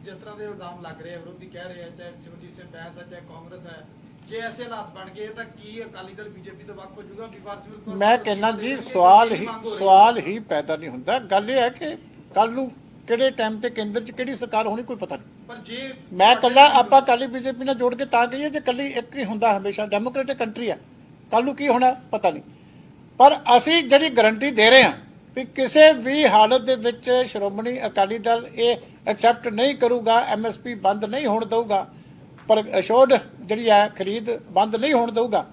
[SPEAKER 3] ਜਿਸ ਤਰ੍ਹਾਂ ਦੇ ਇਲਜ਼ਾਮ ਲੱਗ ਰਹੇ ਆ, ਵਿਰੋਧੀ ਕਹਿ ਰਹੇ ਆ, ਚਾਹੇ ਸਿਮਰਜੀਤ ਸਿੰਘ ਬੈਂਸ ਹੈ ਚਾਹੇ ਕਾਂਗਰਸ ਹੈ, ਜੇ ਐਸੇ ਹਾਲਾਤ ਬਣ ਗਏ ਤਾਂ ਕੀ ਅਕਾਲੀ ਦਲ BJP ਤੋਂ ਵੱਖ ਹੋ ਜਾਊਗਾ?
[SPEAKER 2] ਮੈਂ ਕਹਿੰਦਾ ਜੀ ਸਵਾਲ ਹੀ ਪੈਦਾ ਨਹੀਂ ਹੁੰਦਾ। ਗੱਲ ਇਹ ਹੈ ਕਿ ਕੱਲ ਨੂੰ ਕਿਹੜੇ ਟਾਈਮ ਤੇ ਕੇਂਦਰ 'ਚ ਕਿਹੜੀ ਸਰਕਾਰ ਹੋਣੀ ਕੋਈ ਪਤਾ ਨਹੀਂ।
[SPEAKER 3] ਪਰ ਜੇ
[SPEAKER 2] ਮੈਂ ਕੱਲਾ ਆਪਾਂ ਅਕਾਲੀ BJP ਨਾਲ ਜੋੜ ਕੇ ਤਾਂ ਕਹੀਏ ਜੇ ਕੱਲੀ ਇੱਕ ਹੀ ਹੁੰਦਾ, ਹਮੇਸ਼ਾ ਡੈਮੋਕ੍ਰੇਟਿਕ ਕੰਟਰੀ ਹੈ, ਕੱਲ ਨੂੰ ਕੀ ਹੋਣਾ ਪਤਾ ਨਹੀਂ। ਪਰ ਅਸੀਂ ਜਿਹੜੀ ਗਰੰਟੀ ਦੇ ਰਹੇ ਹਾਂ ਵੀ ਕਿਸੇ ਵੀ ਹਾਲਤ ਦੇ ਵਿੱਚ ਸ਼੍ਰੋਮਣੀ ਅਕਾਲੀ ਦਲ ਇਹ ਐਕਸੈਪਟ ਨਹੀਂ ਕਰੂਗਾ, MSP ਬੰਦ ਨਹੀਂ ਹੋਣ ਦਊਗਾ, ਪਰ ਅਸ਼ੋਰਡ ਜਿਹੜੀ ਹੈ ਖਰੀਦ ਬੰਦ ਨਹੀਂ ਹੋਣ ਦਊਗਾ।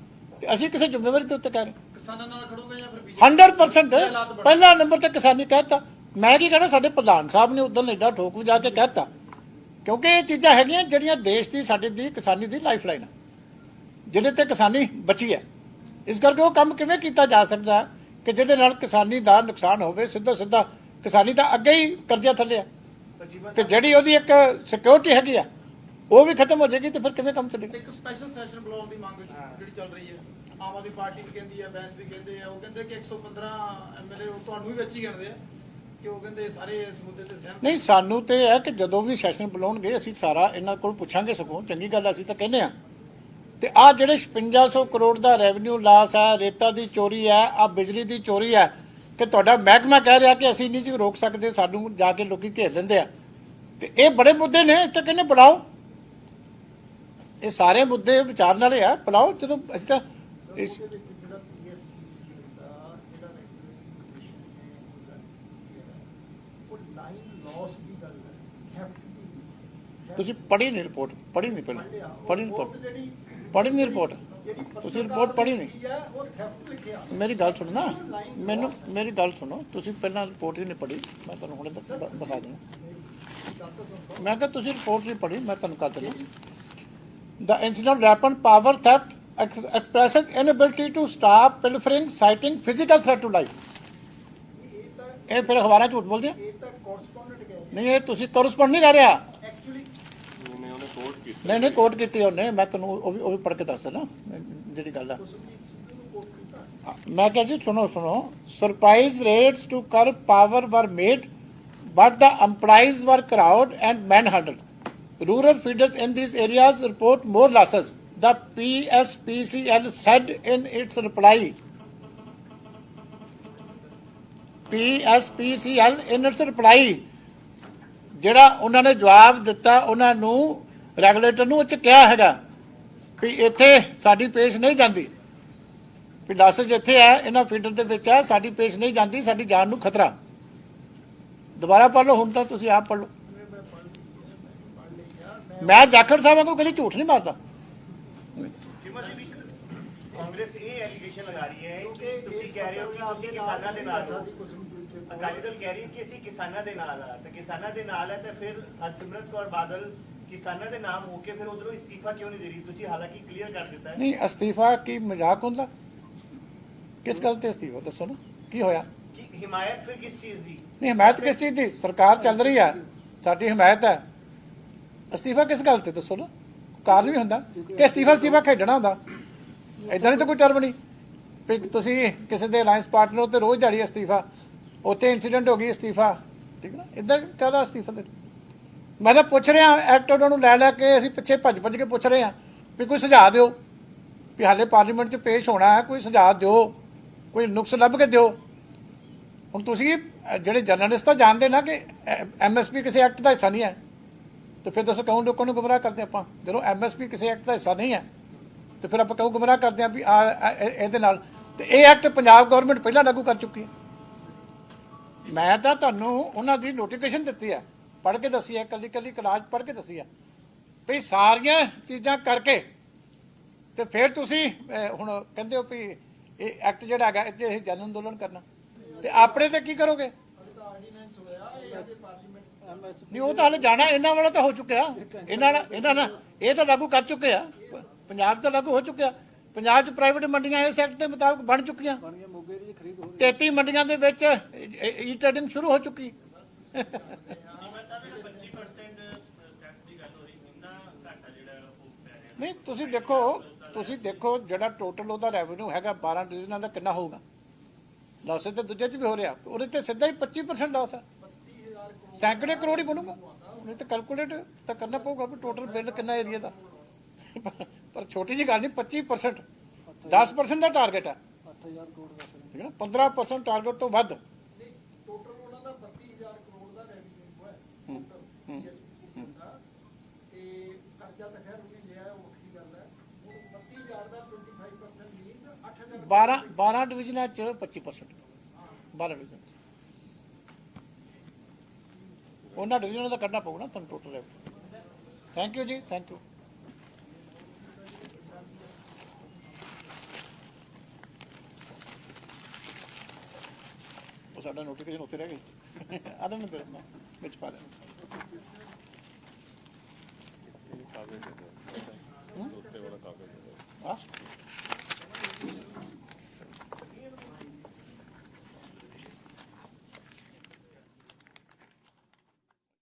[SPEAKER 2] ਤੇ ਅਸੀਂ ਕਿਸੇ ਜ਼ਿੰਮੇਵਾਰੀ ਦੇ ਉੱਤੇ ਕਹਿ ਰਹੇ
[SPEAKER 3] ਕਿਸਾਨਾਂ ਨਾਲ ਖੜੋਗੇ ਜਾਂ ਫਿਰ BJP?
[SPEAKER 2] 100% ਪਹਿਲਾ ਨੰਬਰ ਤੇ ਕਿਸਾਨੀ ਕਹਿਤਾ। ਮੈਂ ਕੀ ਕਹਿਣਾ, ਸਾਡੇ ਪ੍ਰਧਾਨ ਸਾਹਿਬ ਨੇ ਉਦੋਂ ਐਡਾ ਠੋਕ ਵਜਾ ਕੇ ਕਹਿਤਾ, ਕਿਉਂਕਿ ਇਹ ਚੀਜ਼ਾਂ ਹੈਗੀਆਂ ਜਿਹੜੀਆਂ ਦੇਸ਼ ਦੀ ਸਾਡੇ ਦੀ ਕਿਸਾਨੀ ਦੀ ਲਾਈਫ ਲਾਈਨ ਹੈ, ਜਿਹਦੇ ਤੇ ਕਿਸਾਨੀ ਬਚੀ ਹੈ। ਇਸ ਕਰਕੇ ਉਹ ਕੰਮ ਕਿਵੇਂ ਕੀਤਾ ਜਾ ਸਕਦਾ ਕਿ ਜਿਹਦੇ ਨਾਲ ਕਿਸਾਨੀ ਦਾ ਨੁਕਸਾਨ ਹੋਵੇ? ਸਿੱਧਾ ਕਿਸਾਨੀ ਤਾਂ ਅੱਗੇ ਹੀ ਕਰਜ਼ਾ ਥੱਲੇ ਆ ਤੇ ਜਿਹੜੀ ਉਹਦੀ ਇੱਕ ਸਿਕਿਉਰਿਟੀ ਹੈਗੀ ਆ ਉਹ ਵੀ ਖਤਮ ਹੋ ਜਾਏਗੀ ਤੇ ਫਿਰ ਕਿਵੇਂ ਕੰਮ ਚੱਲੇਗਾ?
[SPEAKER 3] ਇੱਕ ਸਪੈਸ਼ਲ ਸੈਸ਼ਨ ਬੁਲਾਉਣ ਦੀ ਮੰਗ ਜਿਹੜੀ ਚੱਲ ਰਹੀ ਹੈ, ਆਮ ਆਦਮੀ ਪਾਰਟੀ ਵੀ ਕਹਿੰਦੀ ਹੈ, ਬੈਂਸ ਵੀ ਕਹਿੰਦੇ ਆ, ਉਹ ਕਹਿੰਦੇ ਕਿ 115 MLA ਤੁਹਾਨੂੰ ਵੀ ਵਿੱਚ ਹੀ ਗਿਣਦੇ ਆ ਕਿ ਉਹ ਕਹਿੰਦੇ ਸਾਰੇ ਇਸ ਮੁੱਦੇ ਤੇ ਸਹਿਮਤ
[SPEAKER 2] ਨਹੀਂ। ਸਾਨੂੰ ਤੇ ਇਹ ਹੈ ਕਿ ਜਦੋਂ ਵੀ ਸੈਸ਼ਨ ਬੁਲਾਉਣਗੇ ਅਸੀਂ ਸਾਰਾ ਇਹਨਾਂ ਕੋਲ ਪੁੱਛਾਂਗੇ, ਸਗੋਂ ਚੰਗੀ ਗੱਲ ਅਸੀਂ ਤਾਂ ਕਹਿੰਦੇ ਆ। ਤੇ ਆਹ ਜਿਹੜੇ 5600 ਕਰੋੜ ਦਾ ਰੈਵਨਿਊ ਲਾਸ ਹੈ, ਰੇਤਾ ਦੀ ਚੋਰੀ ਹੈ, ਆ ਬਿਜਲੀ ਦੀ ਚੋਰੀ ਹੈ, ਕਿ ਤੁਹਾਡਾ ਮਹਿਕਮਾ ਕਹਿ ਰਿਹਾ ਕਿ ਅਸੀਂ ਨਹੀਂ ਜੀ ਰੋਕ ਸਕਦੇ, ਸਾਨੂੰ ਜਾ ਕੇ ਲੋਕੀ ਘੇਰ ਲੈਂਦੇ ਆ। ਤੇ ਇਹ ਬੜੇ ਮੁੱਦੇ ਨੇ, ਤੇ ਕਹਿੰਦੇ ਬੁਲਾਓ, ਇਹ ਸਾਰੇ ਮੁੱਦੇ ਵਿਚਾਰਨ ਵਾਲੇ ਆ, ਬੁਲਾਓ। ਜਦੋਂ ਅਸੀਂ ਤਾਂ ਤੁਸੀਂ ਪੜ੍ਹੀ ਨਹੀਂ ਰਿਪੋਰਟ, ਪੜ੍ਹੀ ਨਹੀਂ ਪਹਿਲਾਂ, ਪੜ੍ਹੀ ਨਹੀਂ ਰਿਪੋਰਟ, ਪੜ੍ਹੀ ਨਹੀਂ ਰਿਪੋਰਟ, ਤੁਸੀਂ ਰਿਪੋਰਟ ਪੜ੍ਹੀ ਨਹੀਂ। ਮੇਰੀ ਗੱਲ ਸੁਣੋ ਨਾ, ਮੈਨੂੰ ਮੇਰੀ ਗੱਲ ਸੁਣੋ, ਤੁਸੀਂ ਪਹਿਲਾਂ ਰਿਪੋਰਟ ਹੀ ਨਹੀਂ ਪੜ੍ਹੀ, ਮੈਂ ਤੁਹਾਨੂੰ ਹੁਣੇ ਦਿਖਾ ਦਿੰਦਾ। ਮੈਂ ਕਿਹਾ ਤੁਸੀਂ ਰਿਪੋਰਟ ਨਹੀਂ ਪੜ੍ਹੀ, ਮੈਂ ਤੁਹਾਨੂੰ ਕਰ ਦਿੰਦਾ। The incident happened power theft expresses inability to stop pilfering, citing physical threat to life. ਇਹ ਫਿਰ ਅਖਬਾਰਾਂ ਝੂਠ ਬੋਲਦੇ ਆ ਨਹੀਂ, ਇਹ ਤੁਸੀਂ ਕਰਸਪੌਂਡ ਨਹੀਂ ਕਰ ਰਿਹਾ। ਨਹੀਂ ਕੋਟ ਕੀਤੀ ਉਹਨੇ, ਮੈਂ ਤੁਹਾਨੂੰ ਉਹ ਵੀ ਪੜ੍ਹ ਕੇ ਦੱਸ ਨਾ ਜਿਹੜੀ ਗੱਲ ਆ। ਮੈਂ ਕਿਹਾ ਜੀ ਸੁਣੋ, surprise raids to curb power were made but the employees were crowd and manhandled. Rural feeders in these areas report more losses, the PSPCL said in its reply. PSPCL in its reply, ਜਿਹੜਾ ਉਹਨਾਂ ਨੇ ਜਵਾਬ ਦਿੱਤਾ ਉਹਨਾਂ ਨੂੰ, regulator ਨੂੰ, ਉਹ 'ਚ ਕਿਹਾ ਹੈਗਾ ਵੀ ਇੱਥੇ ਸਾਡੀ ਪੇਸ਼ ਨਹੀਂ ਜਾਂਦੀ, ਵੀ ਲਾਸੇਜ ਇੱਥੇ ਹੈ, ਇਹਨਾਂ ਫੀਡਰ ਦੇ ਵਿੱਚ ਹੈ, ਸਾਡੀ ਪੇਸ਼ ਨਹੀਂ ਜਾਂਦੀ, ਸਾਡੀ ਜਾਨ ਨੂੰ ਖਤਰਾ। ਦੁਬਾਰਾ ਪੜ੍ਹ ਲਓ, ਹੁਣ ਤਾਂ ਤੁਸੀਂ ਆਪ ਪੜ੍ਹ ਲਓ। ਮੈਂ ਜਾਖੜ ਸਾਹਿਬ ਵਾਂਗੂ ਕਦੀ ਝੂਠ ਨਹੀਂ ਮਾਰਦਾ।
[SPEAKER 4] ਕਾਂਗਰਸ ਇਹ ਐਲੀਗੇਸ਼ਨ ਲਗਾ ਰਹੀ ਹੈ ਕਿ ਤੁਸੀਂ ਕਹਿ ਰਹੇ ਹੋ ਕਿ ਤੁਸੀਂ ਕਿਸਾਨਾਂ ਦੇ ਨਾਲ ਹੋ, ਅਕਾਲੀ ਦਲ ਕਹਿ ਰਹੀ ਹੈ ਕਿ ਅਸੀਂ ਕਿਸਾਨਾਂ ਦੇ ਨਾਲ ਆ, ਤੇ ਕਿਸਾਨਾਂ ਦੇ ਨਾਲ ਹੈ, ਤੇ ਫਿਰ ਹਰਸਿਮਰਤ ਕੌਰ ਬਾਦਲ ਕਿਸਾਨਾਂ ਦੇ ਨਾਮ ਹੋ ਕੇ ਫਿਰ ਉਧਰੋਂ ਅਸਤੀਫਾ ਕਿਉਂ ਨਹੀਂ ਦੇ ਰਹੀ? ਤੁਸੀਂ ਹਾਲਾਂਕਿ ਕਲੀਅਰ ਕਰ ਦਿੱਤਾ ਹੈ।
[SPEAKER 2] ਨਹੀਂ, ਅਸਤੀਫਾ ਕੀ ਮਜ਼ਾਕ ਹੁੰਦਾ? ਕਿਸ ਗੱਲ ਤੇ ਅਸਤੀਫਾ ਦੱਸੋ ਨਾ, ਕੀ ਹੋਇਆ?
[SPEAKER 4] ਕਿ ਹਿਮਾਇਤ ਫਿਰ ਕਿਸ ਚੀਜ਼ ਦੀ?
[SPEAKER 2] ਨਹੀਂ, ਹਮਾਇਤ ਕਿਸ ਚੀਜ਼ ਦੀ? ਸਰਕਾਰ ਚੱਲ ਰਹੀ ਹੈ, ਸਾਡੀ ਹਮਾਇਤ ਹੈ। ਅਸਤੀਫਾ ਕਿਸ ਗੱਲ ਤੇ ਦੱਸੋ ਨਾ, ਕਾਰਨ ਵੀ ਹੁੰਦਾ ਕਿ ਅਸਤੀਫਾ ਖੇਡਣਾ ਹੁੰਦਾ। ਏਦਾਂ ਨਹੀਂ ਤਾਂ ਕੋਈ ਟਰਮ ਨਹੀਂ ਵੀ ਤੁਸੀਂ ਕਿਸੇ ਦੇ ਅਲਾਇੰਸ ਪਾਰਟਨਰ ਹੋ ਤੇ ਰੋਜ਼ ਦਿਹਾੜੀ ਅਸਤੀਫਾ, ਉੱਥੇ ਇੰਸੀਡੈਂਟ ਹੋ ਗਈ ਅਸਤੀਫਾ, ਠੀਕ ਨਾ? ਇੱਦਾਂ ਕਾਹਦਾ ਅਸਤੀਫਾ ਦੇ? ਮੈਂ ਤਾਂ ਪੁੱਛ ਰਿਹਾ ਐਕਟ ਉਹਨਾਂ ਨੂੰ ਲੈ ਕੇ, ਅਸੀਂ ਪਿੱਛੇ ਭੱਜ ਕੇ ਪੁੱਛ ਰਹੇ ਹਾਂ ਵੀ ਕੋਈ ਸੁਝਾਅ ਦਿਓ, ਵੀ ਹਾਲੇ ਪਾਰਲੀਮੈਂਟ 'ਚ ਪੇਸ਼ ਹੋਣਾ ਹੈ, ਕੋਈ ਸੁਝਾਅ ਦਿਓ, ਕੋਈ ਨੁਕਸ ਲੱਭ ਕੇ ਦਿਓ। ਹੁਣ ਤੁਸੀਂ ਜਿਹੜੇ ਜਰਨਲਿਸਟ ਤਾਂ ਜਾਣਦੇ ਨਾ ਕਿ MSP ਕਿਸੇ ਐਕਟ ਦਾ ਹਿੱਸਾ ਨਹੀਂ ਹੈ, ਤੇ ਫਿਰ ਦੱਸੋ ਕਿਉਂ ਲੋਕਾਂ ਨੂੰ ਗੁੰਮਰਾਹ ਕਰਦੇ ਆਪਾਂ? ਜਦੋਂ MSP ਕਿਸੇ ਐਕਟ ਦਾ ਹਿੱਸਾ ਨਹੀਂ ਹੈ ਤੇ ਫਿਰ ਆਪਾਂ ਕਿਉਂ ਗੁੰਮਰਾਹ ਕਰਦੇ ਹਾਂ ਵੀ ਇਹਦੇ ਨਾਲ? ਤੇ ਇਹ ਐਕਟ ਪੰਜਾਬ ਗਵਰਨਮੈਂਟ ਪਹਿਲਾਂ ਲਾਗੂ ਕਰ ਚੁੱਕੀ ਹੈ। ਮੈਂ ਤਾਂ ਤੁਹਾਨੂੰ ਉਹਨਾਂ ਦੀ ਨੋਟੀਫਿਕੇਸ਼ਨ ਦਿੱਤੀ ਹੈ, ਪੜ੍ਹ ਕੇ ਦੱਸੀ ਹੈ, ਕੱਲੀ ਕਲਾਸ ਪੜ੍ਹ ਕੇ ਦੱਸੀ ਹੈ ਵੀ ਸਾਰੀਆਂ ਚੀਜ਼ਾਂ ਕਰਕੇ ਤੇ ਫਿਰ ਤੁਸੀਂ ਹੁਣ ਕਹਿੰਦੇ ਹੋ ਵੀ ਇਹ ਐਕਟ ਜਿਹੜਾ ਹੈਗਾ ਇੱਥੇ ਇਹ ਜਨ ਅੰਦੋਲਨ ਕਰਨਾ, ਤੇ ਆਪਣੇ ਤੇ ਕੀ ਕਰੋਗੇ? ਨਹੀਂ, ਉਹ ਤਾਂ ਹਲੇ ਜਾਣਾ, ਇਹਨਾਂ ਵਾਲਾ ਤਾਂ ਹੋ ਚੁੱਕਿਆ, ਇਹਨਾਂ ਨਾਲ ਇਹ ਤਾਂ ਲਾਗੂ ਕਰ ਚੁੱਕੇ ਆ, ਪੰਜਾਬ ਤਾਂ ਲਾਗੂ ਹੋ ਚੁੱਕਿਆ। ਪੰਜਾਬ 'ਚ ਪ੍ਰਾਈਵੇਟ ਮੰਡੀਆਂ ਇਸ ਐਕਟ ਦੇ ਮੁਤਾਬਕ ਬਣ ਚੁੱਕੀਆਂ, 33 ਮੰਡੀਆਂ ਦੇ ਵਿੱਚ ਈ ਟ੍ਰੇਡਿੰਗ ਸ਼ੁਰੂ ਹੋ ਚੁੱਕੀ। ਨਹੀਂ, ਤੁਸੀਂ ਦੇਖੋ ਜਿਹੜਾ ਟੋਟਲ ਉਹਦਾ ਰੈਵਨਿਊ ਹੈਗਾ 12 ਡਿਵੀਜ਼ਨਾਂ ਦਾ ਕਿੰਨਾ ਹੋਊਗਾ? ਲਾਸ ਤੇ ਦੂਜੇ 'ਚ ਵੀ ਹੋ ਰਿਹਾ, ਉਹਦੇ ਤੇ ਸਿੱਧਾ ਹੀ 25% ਲਾਸ ਹੈ, ਸੈਂਕੜੇ ਕਰੋੜ ਹੀ ਬਣੂਗਾ। ਨਹੀਂ ਤਾਂ ਕੈਲਕੂਲੇਟ ਤਾਂ ਕਰਨਾ ਪਊਗਾ ਵੀ ਟੋਟਲ ਬਿੱਲ ਕਿੰਨਾ ਏਰੀਆ ਦਾ। ਪਰ ਛੋਟੀ ਜਿਹੀ ਗੱਲ ਨਹੀਂ, 25%, 10% ਦਾ ਟਾਰਗੇਟ ਹੈ, ਠੀਕ ਹੈ ਨਾ? 15% ਟਾਰਗੇਟ ਤੋਂ ਵੱਧ। ਬਾਰਾਂ ਡਿਵੀਜ਼ਨਾਂ 'ਚ 25%, 12 ਡਿਵੀਜ਼ਨ, ਉਹਨਾਂ ਡਿਵੀਜ਼ਨਾਂ ਦਾ ਕੱਢਣਾ ਪਊਗਾ ਨਾ ਤੁਹਾਨੂੰ ਟੋਟਲ ਰੈਵਨਿਊ। ਥੈਂਕ ਯੂ ਜੀ, ਥੈਂਕ ਯੂ। ਉਹ ਸਾਡਾ ਨੋਟੀਫਿਕੇਸ਼ਨ ਉੱਥੇ ਰਹਿ ਗਈ, ਆਦਮ ਨੇ ਵਿੱਚ ਪਾ ਲਿਆ।